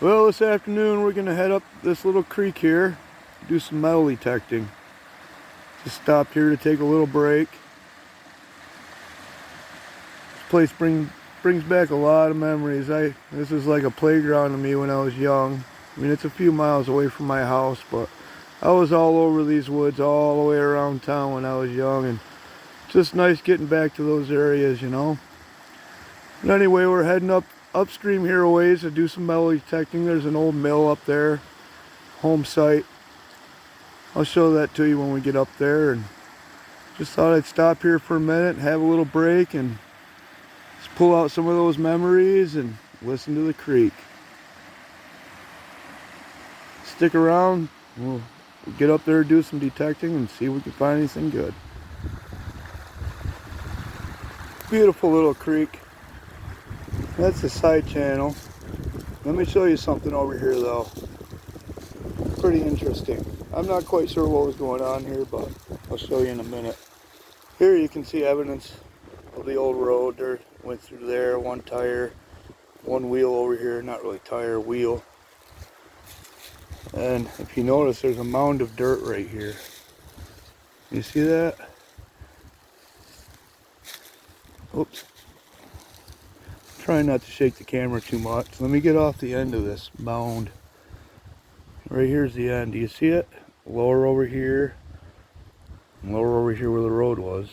Well, this afternoon we're going to head up this little creek here, do some metal detecting. Just stopped here to take a little break. This place brings back a lot of memories. This is like a playground to me when I was young. I mean, it's a few miles away from my house, but I was all over these woods all the way around town when I was young, and it's just nice getting back to those areas, you know. But anyway, we're heading upstream here a ways to do some metal detecting. There's an old mill up there, home site. I'll show that to you when we get up there, and just thought I'd stop here for a minute, have a little break, and just pull out some of those memories and listen to the creek. Stick around, we'll get up there, do some detecting, and see if we can find anything good. Beautiful little creek. That's the side channel. Let me show you something over here though. Pretty interesting. I'm not quite sure what was going on here, but I'll show you in a minute. Here you can see evidence of the old road. There went through there, one tire, one wheel over here, not really tire, wheel. And if you notice, there's a mound of dirt right here. You see that? Oops. Trying not to shake the camera too much. Let me get off the end of this mound. Right here's the end. Do you see it? Lower over here. And lower over here where the road was.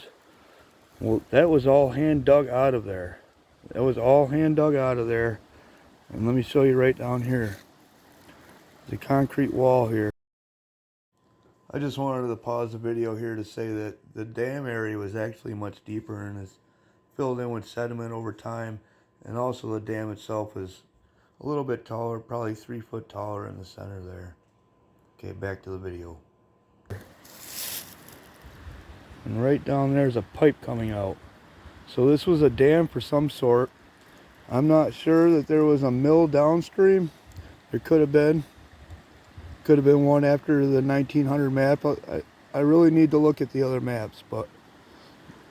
Well, that was all hand dug out of there. That was all hand dug out of there. And let me show you right down here. There's a concrete wall here. I just wanted to pause the video here to say that the dam area was actually much deeper and is filled in with sediment over time. And also the dam itself is a little bit taller, probably 3 foot taller in the center there. Okay, back to the video. And right down there's a pipe coming out. So this was a dam for some sort. I'm not sure that there was a mill downstream. There could have been. Could have been one after the 1900 map. I really need to look at the other maps, but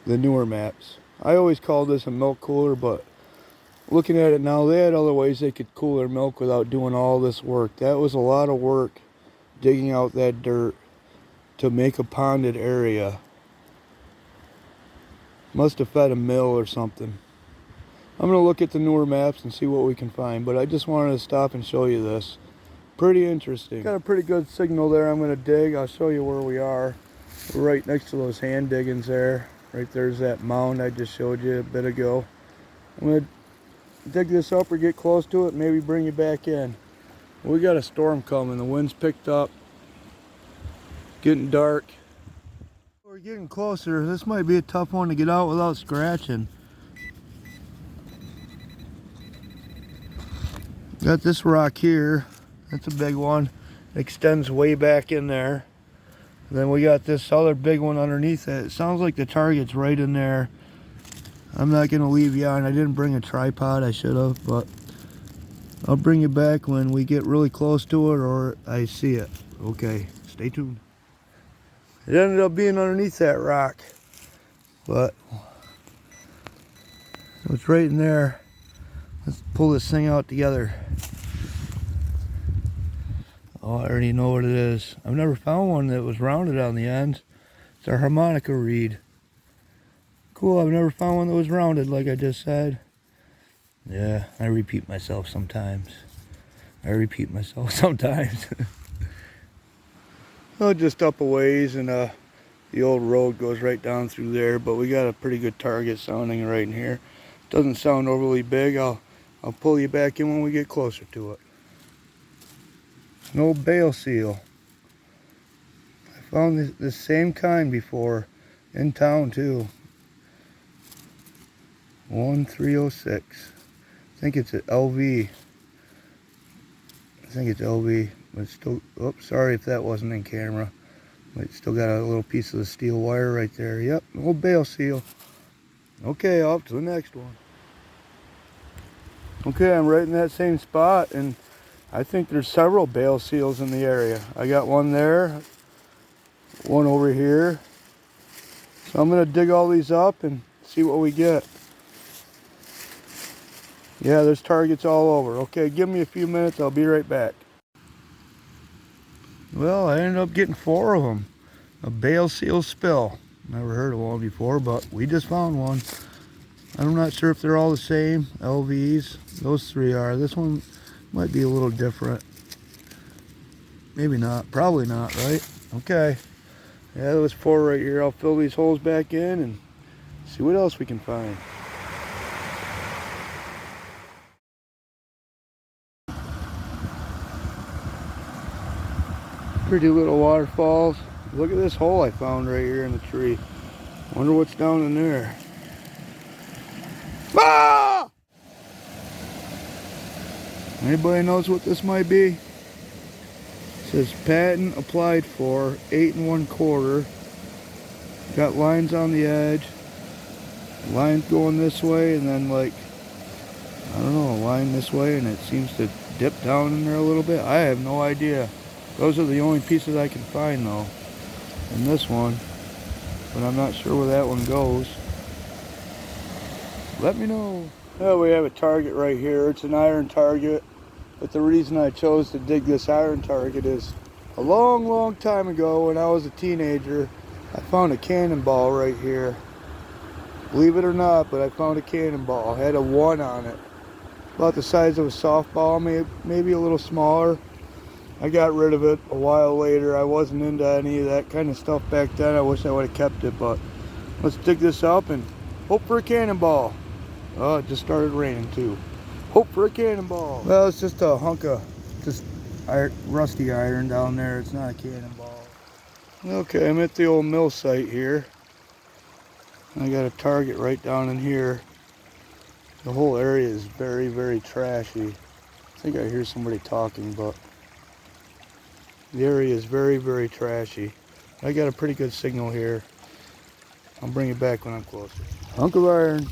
the newer maps. I always called this a milk cooler, but looking at it now, they had other ways they could cool their milk without doing all this work. That was a lot of work, digging out that dirt to make a ponded area. Must have fed a mill or something. I'm going to look at the newer maps and see what we can find, but I just wanted to stop and show you this. Pretty interesting. Got a pretty good signal there. I'm going to dig. I'll show you where we are. We're right next to those hand diggings there. Right there's that mound I just showed you a bit ago. I'm going to dig this up or get close to it, maybe bring you back in. We got a storm coming. The wind's picked up. Getting dark. We're getting closer. This might be a tough one to get out without scratching. Got this rock here. That's a big one. It extends way back in there. And then we got this other big one underneath it. It sounds like the target's right in there. I'm not going to leave you on. I didn't bring a tripod. I should have, but I'll bring you back when we get really close to it or I see it. Okay, stay tuned. It ended up being underneath that rock, but it's right in there. Let's pull this thing out together. Oh, I already know what it is. I've never found one that was rounded on the end. It's a harmonica reed. Cool, I've never found one that was rounded like I just said. Yeah, I repeat myself sometimes. Oh, just up a ways, and the old road goes right down through there, but we got a pretty good target sounding right in here. Doesn't sound overly big. I'll pull you back in when we get closer to it. An old bale seal. I found the same kind before in town too. 1306. I think it's an LV. But it's still, oops, sorry if that wasn't in camera. But it's still got a little piece of the steel wire right there. Yep, an old bale seal. Okay, off to the next one. Okay, I'm right in that same spot, and I think there's several bale seals in the area. I got one there, one over here. So I'm going to dig all these up and see what we get. Yeah, there's targets all over. Okay, give me a few minutes. I'll be right back. Well, I ended up getting 4 of them. A bale seal spill. Never heard of one before, but we just found one. I'm not sure if they're all the same. LVs. Those 3 are. This one might be a little different. Maybe not. Probably not, right? Okay. Yeah, there was 4 right here. I'll fill these holes back in and see what else we can find. Pretty little waterfalls. Look at this hole I found right here in the tree. Wonder what's down in there. Ah! Anybody knows what this might be? It says patent applied for, 8 1/4. Got lines on the edge. Lines going this way and then like, I don't know, a line this way, and it seems to dip down in there a little bit. I have no idea. Those are the only pieces I can find though. And this one. But I'm not sure where that one goes. Let me know. Well, we have a target right here. It's an iron target. But the reason I chose to dig this iron target is a long time ago when I was a teenager, I found a cannonball right here. Believe it or not, but I found a cannonball. It had a 1 on it. About the size of a softball, maybe a little smaller. I got rid of it a while later. I wasn't into any of that kind of stuff back then. I wish I would have kept it, but let's dig this up and hope for a cannonball. Oh, it just started raining too. Hope for a cannonball. Well, it's just a hunk of just rusty iron down there. It's not a cannonball. Okay, I'm at the old mill site here. I got a target right down in here. The whole area is very trashy. I think I hear somebody talking, but the area is very trashy. I got a pretty good signal here. I'll bring it back when I'm closer. Hunk of iron.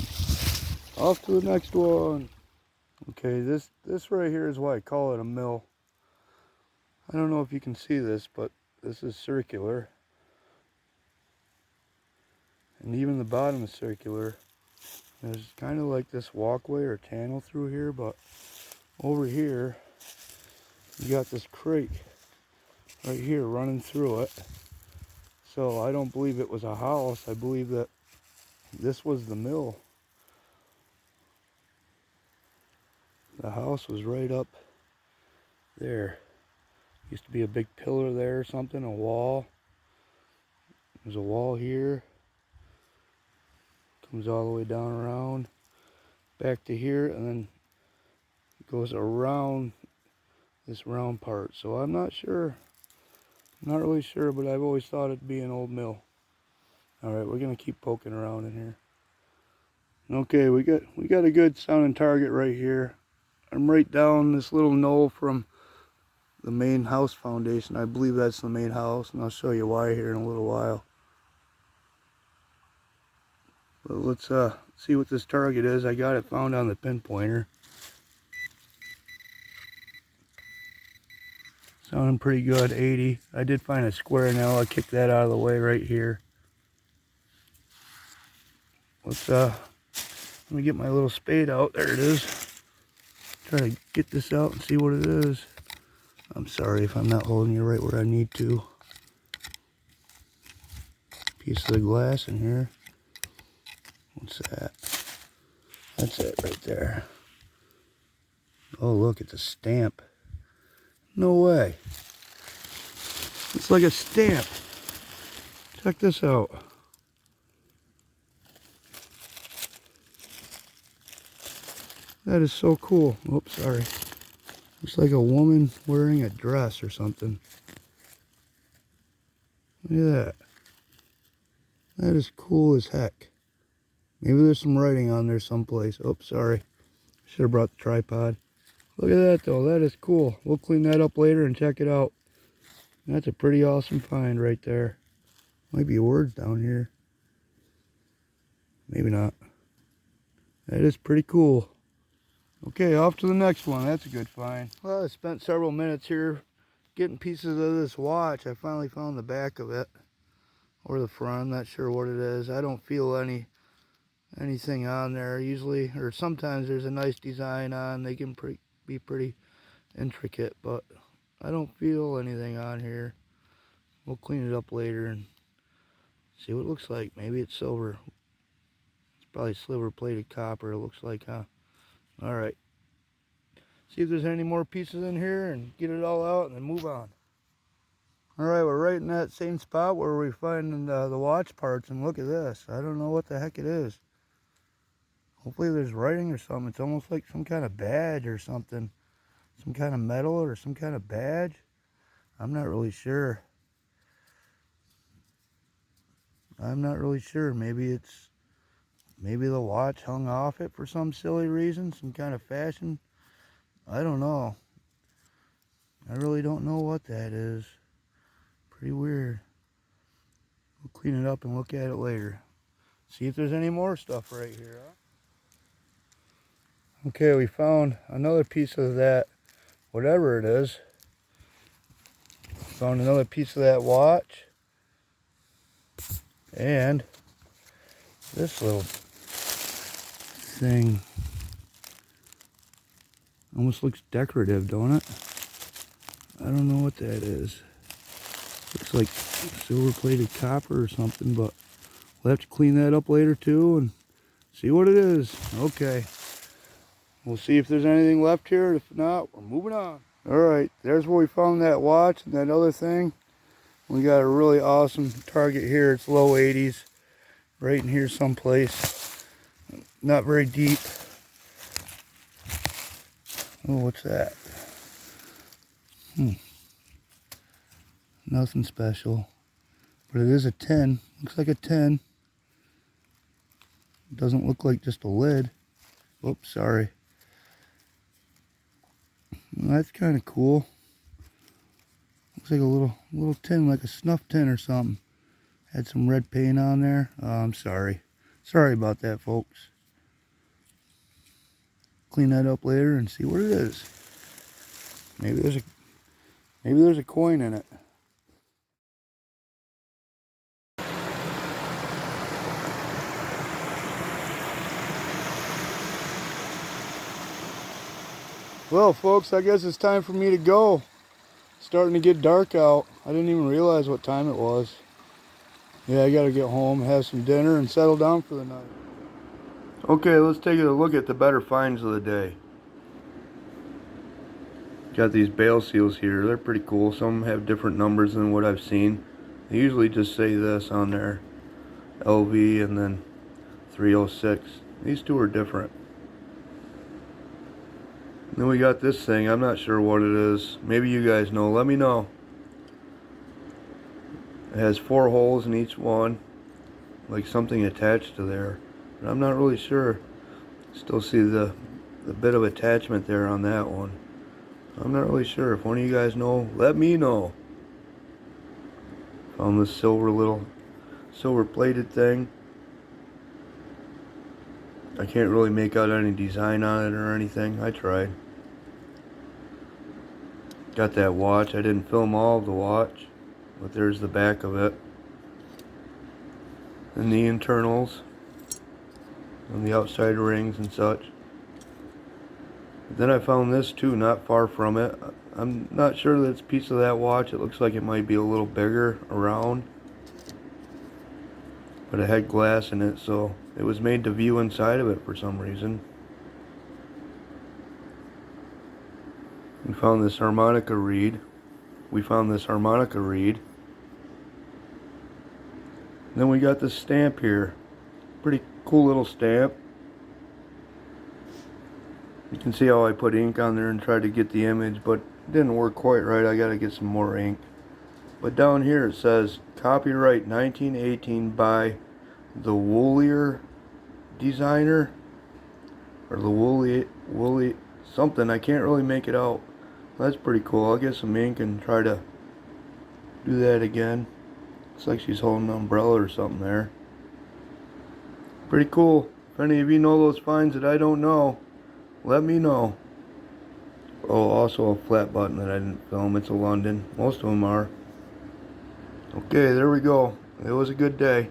Off to the next one. Okay, this right here is why I call it a mill. I don't know if you can see this, but this is circular. And even the bottom is circular. There's kind of like this walkway or channel through here, but over here, you got this creek right here running through it. So I don't believe it was a house. I believe that this was the mill. The house was right up there. Used to be a big pillar there or something, a wall. There's a wall here. Comes all the way down around, back to here, and then goes around this round part. So I'm not sure. Not really sure, but I've always thought it'd be an old mill. Alright, we're gonna keep poking around in here. Okay, we got a good sounding target right here. I'm right down this little knoll from the main house foundation. I believe that's the main house, and I'll show you why here in a little while. But let's see what this target is. I got it found on the pinpointer. Sounding pretty good, 80. I did find a square nail. I'll kick that out of the way right here. Let's let me get my little spade out. There it is. Try to get this out and see what it is. I'm sorry if I'm not holding you right where I need to. Piece of the glass in here. What's that? That's it right there. Oh, look, it's a stamp. No way. It's like a stamp. Check this out. That is so cool. Oops, sorry. Looks like a woman wearing a dress or something. Look at that. That is cool as heck. Maybe there's some writing on there someplace. Oops, sorry. Should have brought the tripod. Look at that though. That is cool. We'll clean that up later and check it out. That's a pretty awesome find right there. Might be words down here. Maybe not. That is pretty cool. Okay, off to the next one. That's a good find. Well, I spent several minutes here getting pieces of this watch. I finally found the back of it. Or the front. I'm not sure what it is. I don't feel any anything on there. Usually, or sometimes there's a nice design on. They can be pretty intricate, but I don't feel anything on here. We'll clean it up later and see what it looks like. Maybe it's silver. It's probably silver plated copper, it looks like, huh? Alright. See if there's any more pieces in here and get it all out and then move on. Alright, we're right in that same spot where we find the watch parts, and look at this. I don't know what the heck it is. Hopefully there's writing or something. It's almost like some kind of badge or something. Some kind of medal or some kind of badge. I'm not really sure. Maybe the watch hung off it for some silly reason, some kind of fashion. I don't know. I really don't know what that is. Pretty weird. We'll clean it up and look at it later. See if there's any more stuff right here, huh? Okay, we found another piece of that, whatever it is. Found another piece of that watch. And this little thing almost looks decorative, don't it? I don't know what that is. Looks like silver plated copper or something, but we'll have to clean that up later too and see what it is. Okay. We'll see if there's anything left here. If not, we're moving on. Alright, there's where we found that watch and that other thing. We got a really awesome target here. It's low 80s. Right in here someplace. Not very deep. Oh, what's that? Nothing special. But it is a 10. Looks like a 10. It doesn't look like just a lid. Oops, sorry. Well, that's kind of cool. Looks like a little tin, like a snuff tin or something. Had some red paint on there. Oh, I'm sorry. Sorry about that, folks. Clean that up later and see what it is. Maybe there's a coin in it. Well, folks, I guess it's time for me to go. It's starting to get dark out. I didn't even realize what time it was. Yeah, I gotta get home, have some dinner, and settle down for the night. Okay, let's take a look at the better finds of the day. Got these bale seals here. They're pretty cool. Some have different numbers than what I've seen. They usually just say this on there. LV and then 306. These two are different. Then we got this thing. I'm not sure what it is. Maybe you guys know. Let me know. It has 4 holes in each one. Like something attached to there. But I'm not really sure. Still see the bit of attachment there on that one. I'm not really sure. If one of you guys know, let me know. Found this silver plated thing. I can't really make out any design on it or anything. I tried. Got that watch. I didn't film all of the watch, but there's the back of it. And the internals. And the outside rings and such. Then I found this too, not far from it. I'm not sure that it's a piece of that watch. It looks like it might be a little bigger around. But it had glass in it, so it was made to view inside of it for some reason. We found this harmonica reed. Then we got this stamp here. Pretty cool little stamp. You can see how I put ink on there and tried to get the image, but it didn't work quite right. I gotta get some more ink. But down here it says copyright 1918 by the Woolier designer, or the Woolly something. I can't really make it out. That's pretty cool. I'll get some ink and try to do that again. Looks like she's holding an umbrella or something there. Pretty cool. If any of you know those finds that I don't know, let me know. Oh, also a flat button that I didn't film. It's a London. Most of them are. Okay, there we go. It was a good day.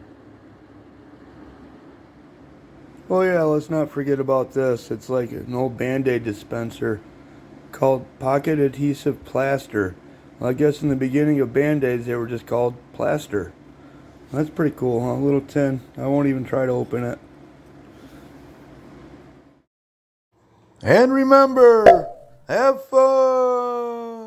Oh yeah, let's not forget about this. It's like an old Band-Aid dispenser called Pocket Adhesive Plaster. Well, I guess in the beginning of Band-Aids they were just called plaster. That's pretty cool, huh? A little tin. I won't even try to open it. And remember, have fun!